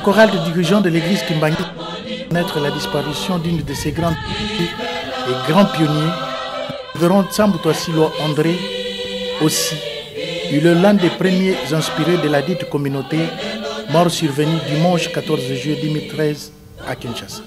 chorale de dirigeants de l'église Kimbangi connaître la disparition d'une de ses grandes et grands pionniers, le révérend Tsambouto Silo André, aussi, eut le l'un des premiers inspirés de la dite communauté, mort survenu dimanche 14 juillet 2013 à Kinshasa.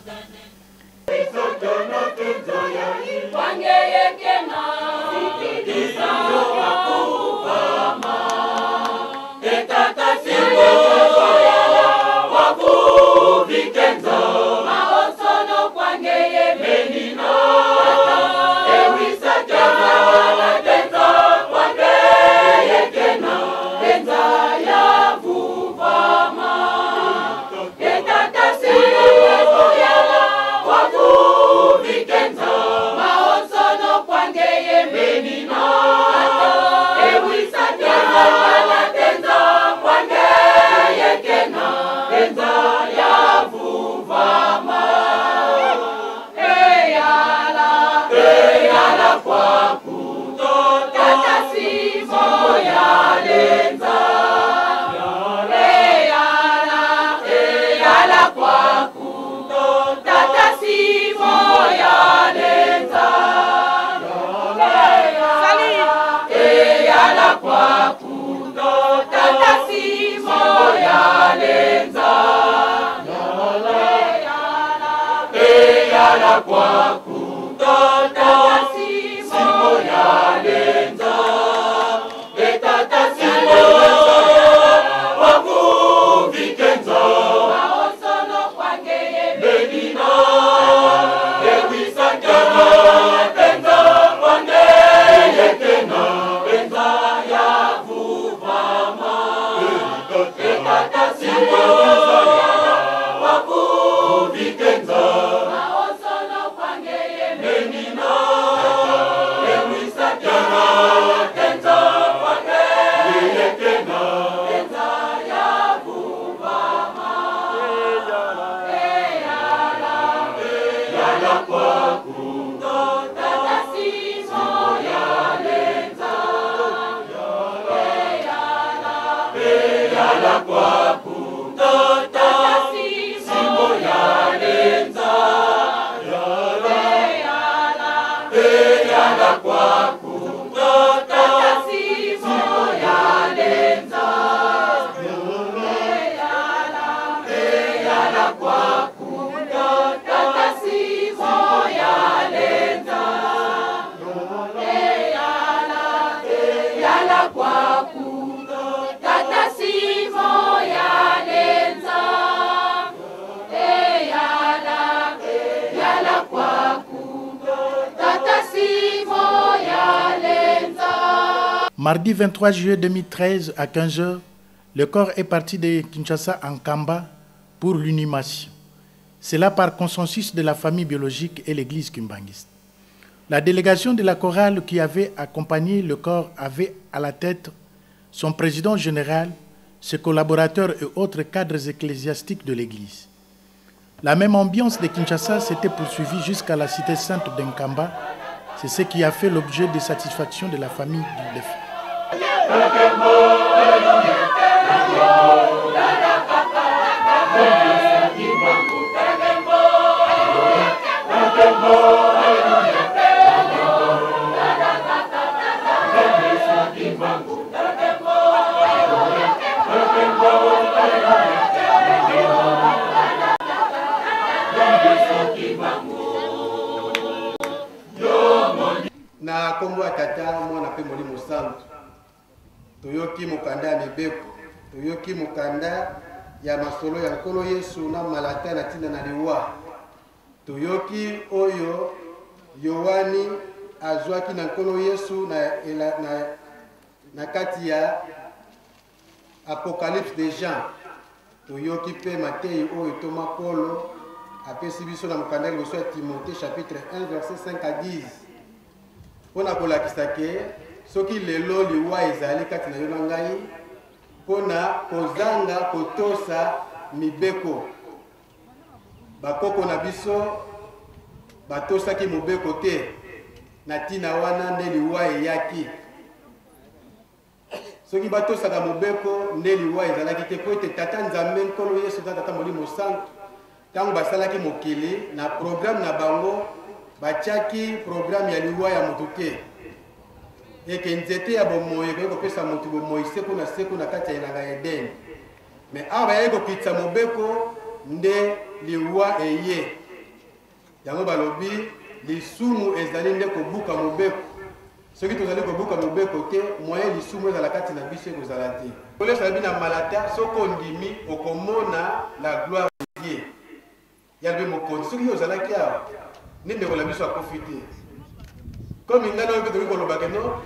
Mardi 23 juillet 2013 à 15 h, le corps est parti de Kinshasa en Kamba pour l'inhumation. C'est là par consensus de la famille biologique et l'église kimbangiste. La délégation de la chorale qui avait accompagné le corps avait à la tête son président général, ses collaborateurs et autres cadres ecclésiastiques de l'église. La même ambiance de Kinshasa s'était poursuivie jusqu'à la cité sainte d'Nkamba. C'est ce qui a fait l'objet de satisfaction de la famille du défunt. Na kombo ya tata mwana pe molimo santo toyoki mokanda ya mibeko toyoki mokanda ya masolo ya nkolo Yesu na malata na tina na liwa toyoki oyo Yohani azwaki na nkolo Yesu na kati ya Apocalypse de Jean toyoki pe Matei oyo Toma Polo apesi biso na mokanda liboso ya Timothée chapitre 1 verset 5 à 10. Pona kolakisa ke soki lelo liwa ezali kati na yo na ngai pona kozanga kotosa mibeko bakoko na biso batosaki mobeko te na tina wana nde liwa eyaki soki batosaka mobeko nde liwa ezalaki te po ete tata nzambe nkolo yesu na tata molimo santu ntango basalaki mokili na programme na bango batiaki programme ya liwa ya moto te eke nzete ya bomoi ekoki kopesa moto bomoi seko na kati ya elanga ya eden me awa bayaki kokitisa mobeko nde liwa eye yango balobi lisumu ezali nde kobuka mobeko soki tozali kobuka mobeko te moyen lisumu ezala kati na biso ekozala te kolesa bi na malata soko ndimi okomona la gloire de Dieu yalbe mokonzi soki ozalaki awa nindekola biso akofi te comme ngana oyo mpe toki kolobake no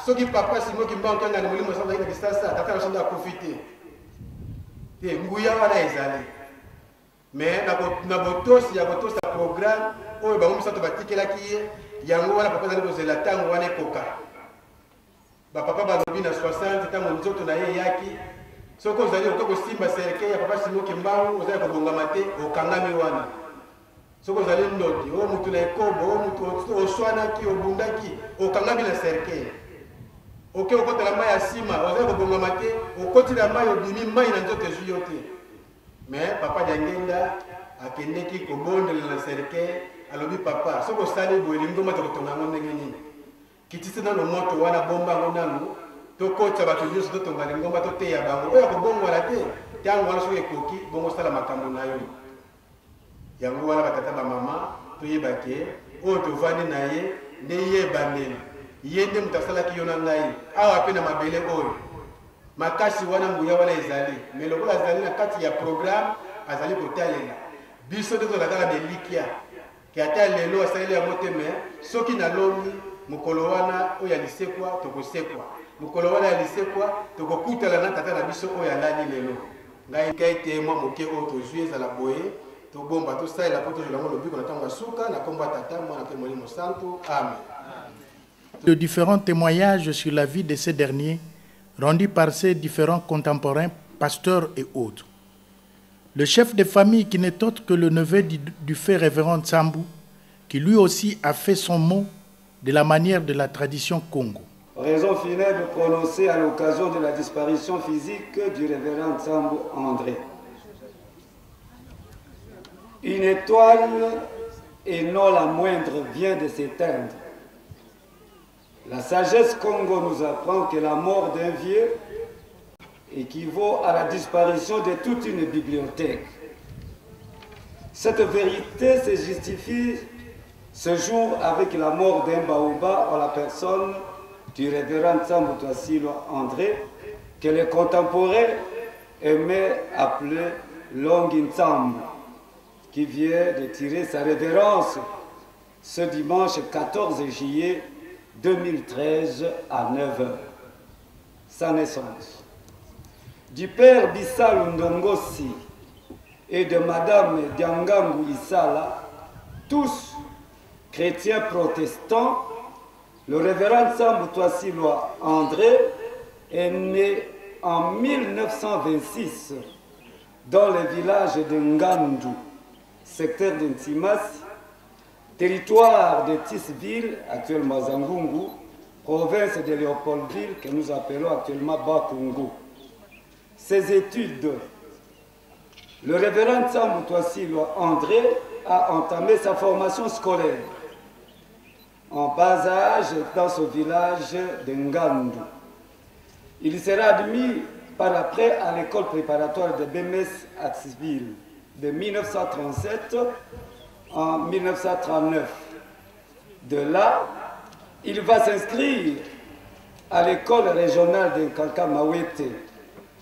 soki papa simoki mbango kanga na molimo asandaki na kisasa tata basanda akofi te nguya wana ezali mais na botosi ya kotosa programme oyo bango misato batikelaki ye yango wana papa azali kozela ntango wana ekoka bapapa balobi na 60 ntango nzoto na ye eyaki soki ozali okoki kosimba serke ya papa simoki mbangu ozali kobongama te okangami wana soki ozali ndoti oyo mutu na ekobo oyo mutu oswanaki obundaki okangami na serke oke okotela mai ya nsima ozali kobongama te okotila mai obimi mai na nzoto ezwi yo te mais papa Diangenda akendeki kobondela na serke alobi papa soki osali boye lingomba tokotonga yango ndenge nini kitisi nano moto wana bomba yango nanu tokotisa bato nyonso totonga lingomba toteya bango oyo akobongwala te ntango wana soki ekoki bongo osala makambo na yo yango wana batata bamama toyebake oyo tovandi na ye nde yebandeli ye nde moto asalaki yo na ngai awa mpe na mabele oyo makasi wana nguya wana ezali me lokola azali na kati ya programme azali kotalela biso nde tozala kaka delikya ke ata lelo asaleli yango te me soki nalongi mokolo wana oyo ya lisekwa tokosekwa mokolo wana ya lisekwa tokokutala na tata na biso oyo alali lelo ngai kai te mwa moke oyo tozwi ezala boye tobomba tosalela mpo tozwela yango lobiko na ntango ya suka na kombo ya tata mwana mpe molimo santu amen. De différents témoignages sur la vie de ces derniers rendus par ces différents contemporains, pasteurs et autres. Le chef de famille, qui n'est autre que le neveu du fait révérend Sambou, qui lui aussi a fait son mot de la manière de la tradition Congo. Raison funèbre prononcée à l'occasion de la disparition physique du révérend Sambou André. Une étoile, et non la moindre, vient de s'éteindre. La sagesse Congo nous apprend que la mort d'un vieux équivaut à la disparition de toute une bibliothèque. Cette vérité se justifie ce jour avec la mort d'un baoba en la personne du révérend Sambou André, que les contemporains aimaient appeler Longinsambu, qui vient de tirer sa révérence ce dimanche 14 juillet 2013 à 9h. Sa naissance. Du père Bissal Ndongosi et de madame Diangangu Isala, tous chrétiens protestants, le révérend Sambou André est né en 1926 dans le village de Ngandu, secteur de Ntimas, territoire de Tisville, actuellement Zangungu, province de Léopoldville, que nous appelons actuellement Bakungu. Ses études, le révérend Sambou André a entamé sa formation scolaire en bas âge dans ce village de Ngandu. Il sera admis par après à l'école préparatoire de Bémès à Tisville de 1937 en 1939. De là, il va s'inscrire à l'école régionale de Nkanka-Mawete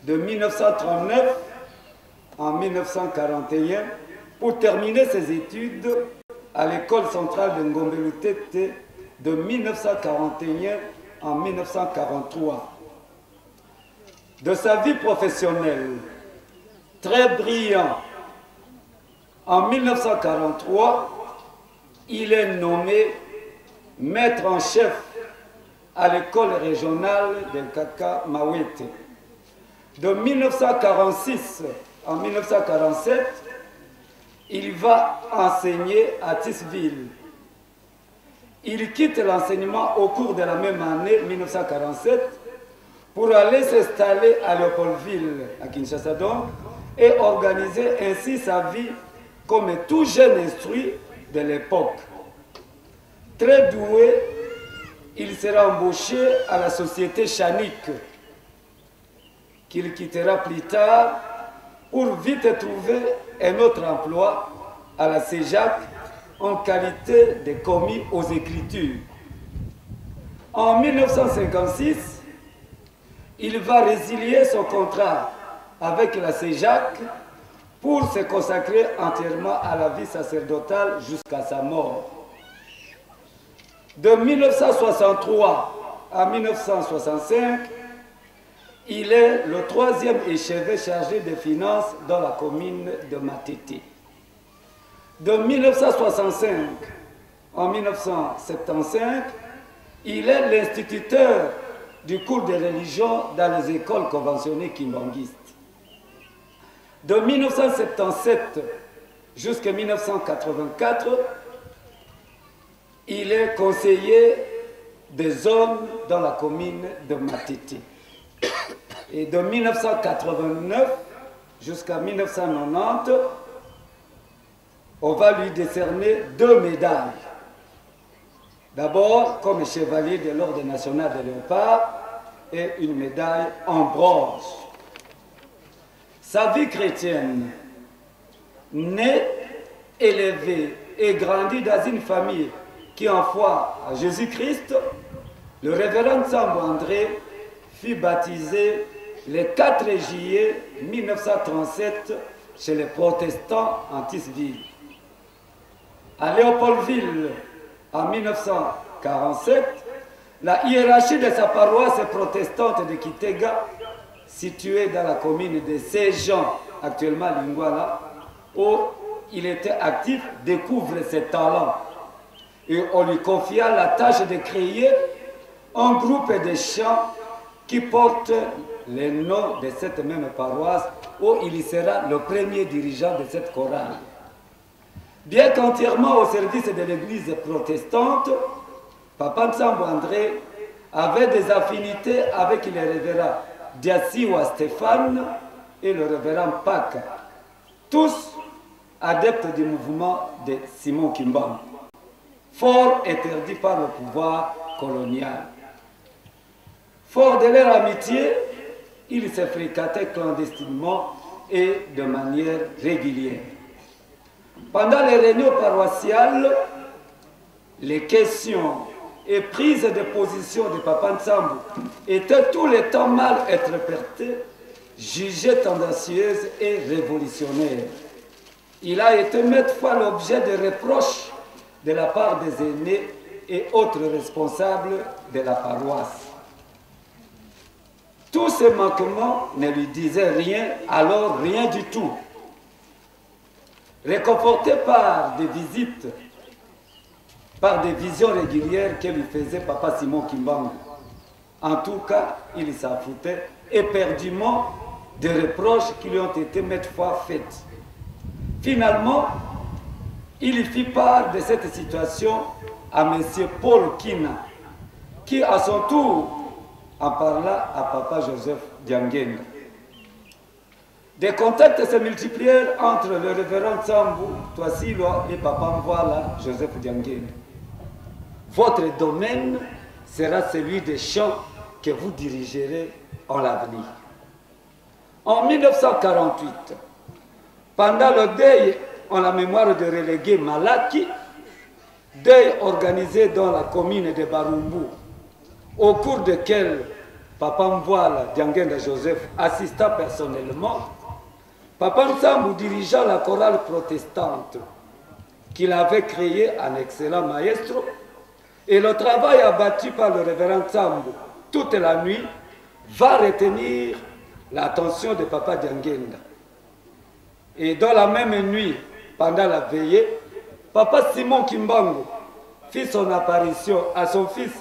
de 1939 en 1941 pour terminer ses études à l'école centrale de Ngombelutete de 1941 en 1943. De sa vie professionnelle, très brillant, en 1943, il est nommé maître en chef à l'école régionale de Nkaka-Mawete. De 1946 en 1947, il va enseigner à Tisville. Il quitte l'enseignement au cours de la même année 1947 pour aller s'installer à Léopoldville, à Kinshasa donc, et organiser ainsi sa vie comme tout jeune instruit de l'époque. Très doué, il sera embauché à la société Chanik, qu'il quittera plus tard pour vite trouver un autre emploi à la CEJAC en qualité de commis aux Écritures. En 1956, il va résilier son contrat avec la CEJAC pour se consacrer entièrement à la vie sacerdotale jusqu'à sa mort. De 1963 à 1965, il est le troisième échevin chargé des finances dans la commune de Matete. De 1965 en 1975, il est l'instituteur du cours de religion dans les écoles conventionnées kimbanguistes. De 1977 jusqu'à 1984, il est conseiller des zones dans la commune de Matete. Et de 1989 jusqu'à 1990, on va lui décerner 2 médailles. D'abord, comme chevalier de l'Ordre national de Léopard et une médaille en bronze. Sa vie chrétienne, née, élevée et grandie dans une famille qui en foi à Jésus-Christ, le révérend Nsambo André fut baptisé le 4 juillet 1937 chez les protestants en Tisville. À Léopoldville, en 1947, la hiérarchie de sa paroisse protestante de Kitega, située dans la commune de Saint-Jean, actuellement Lingwala, où il était actif, découvre ses talents. Et on lui confia la tâche de créer un groupe de chants qui porte les noms de cette même paroisse, où il sera le premier dirigeant de cette chorale. Bien qu'entièrement au service de l'église protestante, Papa Nsambo André avait des affinités avec les révérends Diassiwa Stéphane et le révérend Paka, tous adeptes du mouvement de Simon Kimbangu, fort interdit par le pouvoir colonial. Fort de leur amitié, ils se fréquentaient clandestinement et de manière régulière. Pendant les réunions paroissiales, les questions et prises de position de Papa Nsambo étaient tout le temps mal interprétées, jugées tendancieuses et révolutionnaires. Il a été maintes fois l'objet de reproches de la part des aînés et autres responsables de la paroisse. Tous ces manquements ne lui disaient rien, alors rien du tout. Réconforté par des visites, par des visions régulières que lui faisait Papa Simon Kimbangu, en tout cas, il s'en foutait éperdument des reproches qui lui ont été maintes fois faites. Finalement, il fit part de cette situation à M. Paul Kina, qui à son tour en parla à Papa Joseph Dianguenda. Des contacts se multiplièrent entre le révérend Nsambo Twasilo et Papa Mvoala Joseph Dianguenda. Votre domaine sera celui des chants que vous dirigerez en l'avenir. En 1948, pendant le deuil en la mémoire de relégué Malaki, deuil organisé dans la commune de Barumbu, au cours duquel Papa Mvoala Dianguenda Joseph assista personnellement, Papa Nsambo dirigea la chorale protestante qu'il avait créée un excellent maestro, et le travail abattu par le révérend Nsambo toute la nuit va retenir l'attention de Papa Dianguenda. Et dans la même nuit, pendant la veillée, Papa Simon Kimbangu fit son apparition à son fils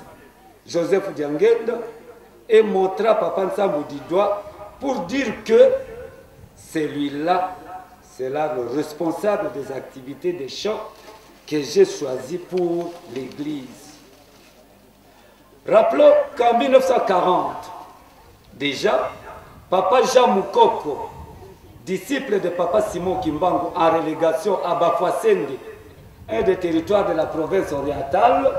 Joseph Dianguenda et montra Papa Nsambo du doigt pour dire que celui-là, c'est là le responsable des activités des chants que j'ai choisi pour l'Église. Rappelons qu'en 1940, Déjà, Papa Jean Moukoko, disciple de Papa Simon Kimbangu en relégation à Bafouassende, un des territoires de la province orientale,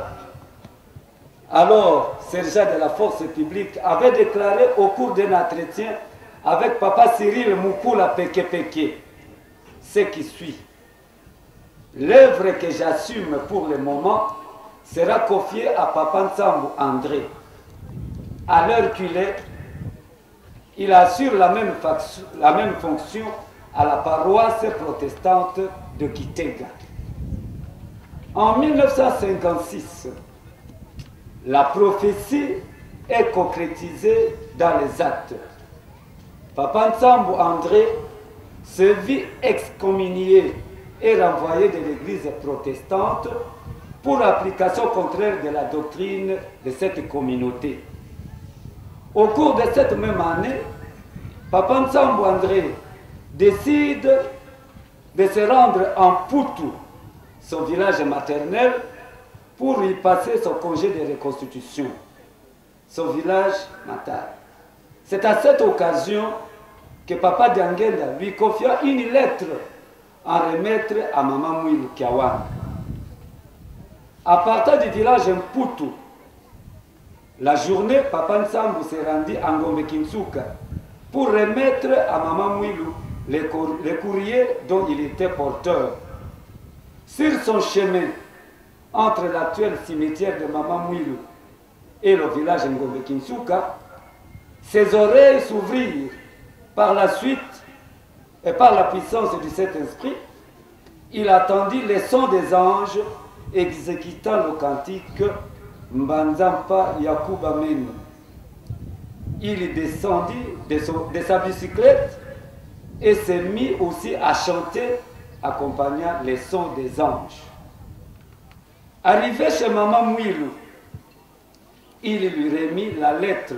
alors sergent de la force publique, avait déclaré au cours d'un entretien avec Papa Cyril Moukoula Peke, ce qui suit. L'œuvre que j'assume pour le moment sera confiée à Papa Nsambu André. À l'heure qu'il est, il assure la même fonction à la paroisse protestante de Kitega. En 1956, la prophétie est concrétisée dans les actes. Papa Nsambu André se vit excommunié et renvoyé de l'église protestante pour application contraire de la doctrine de cette communauté. Au cours de cette même année, Papa Nsambu André décide de se rendre en Poutou, son village maternel, pour y passer son congé de reconstitution, son village natal. C'est à cette occasion que Papa Diangenda lui confia une lettre à remettre à Maman Mouilou Kiawan. À partir du village Mputu, la journée, Papa Nsambu s'est rendu à Ngombe Kinsuka pour remettre à Maman Mouilou les courriers dont il était porteur. Sur son chemin, entre l'actuel cimetière de Maman Mouilou et le village Ngombe Kinsuka, ses oreilles s'ouvrirent. Par la suite, et par la puissance du Saint-Esprit, il attendit les sons des anges exécutant le cantique Mbanzampa Yakuba Menu. Il descendit de sa bicyclette et s'est mis aussi à chanter, accompagnant les sons des anges. Arrivé chez Maman Mouilou, il lui remit la lettre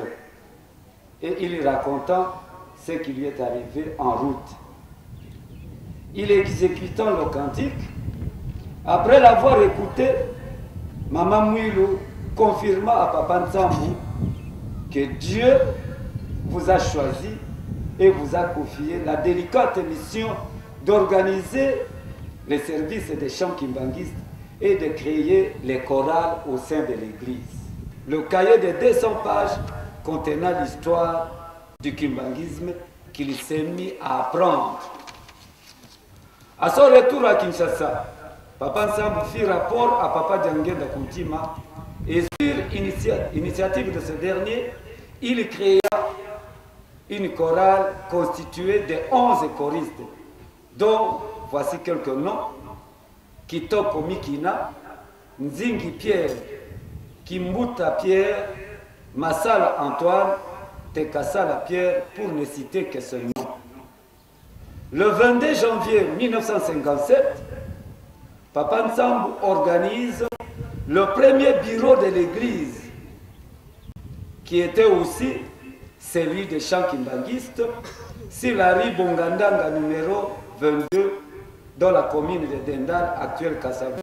et il lui raconta ce qui lui est arrivé en route. Il exécutant le cantique, après l'avoir écouté, Maman Mouilou confirma à Papa Nsambu que Dieu vous a choisi et vous a confié la délicate mission d'organiser les services des chants kimbanguistes et de créer les chorales au sein de l'Église. Le cahier de 200 pages contenant l'histoire du kimbanguisme qu'il s'est mis à apprendre. À son retour à Kinshasa, Papa Nsambu fit rapport à Papa Diangenda Koutima et sur initiative de ce dernier, il créa une chorale constituée de 11 choristes, dont voici quelques noms: Kitoko Mikina, Nzingi Pierre, Kimbuta Pierre, Massala Antoine, Tekasala Pierre, pour ne citer que ce nom. Le 22 janvier 1957, Papa Nsambu organise le premier bureau de l'église, qui était aussi celui des chants kimbanguistes, sur la rue Bongandanga numéro 22, dans la commune de Dendal, actuelle Kassavu,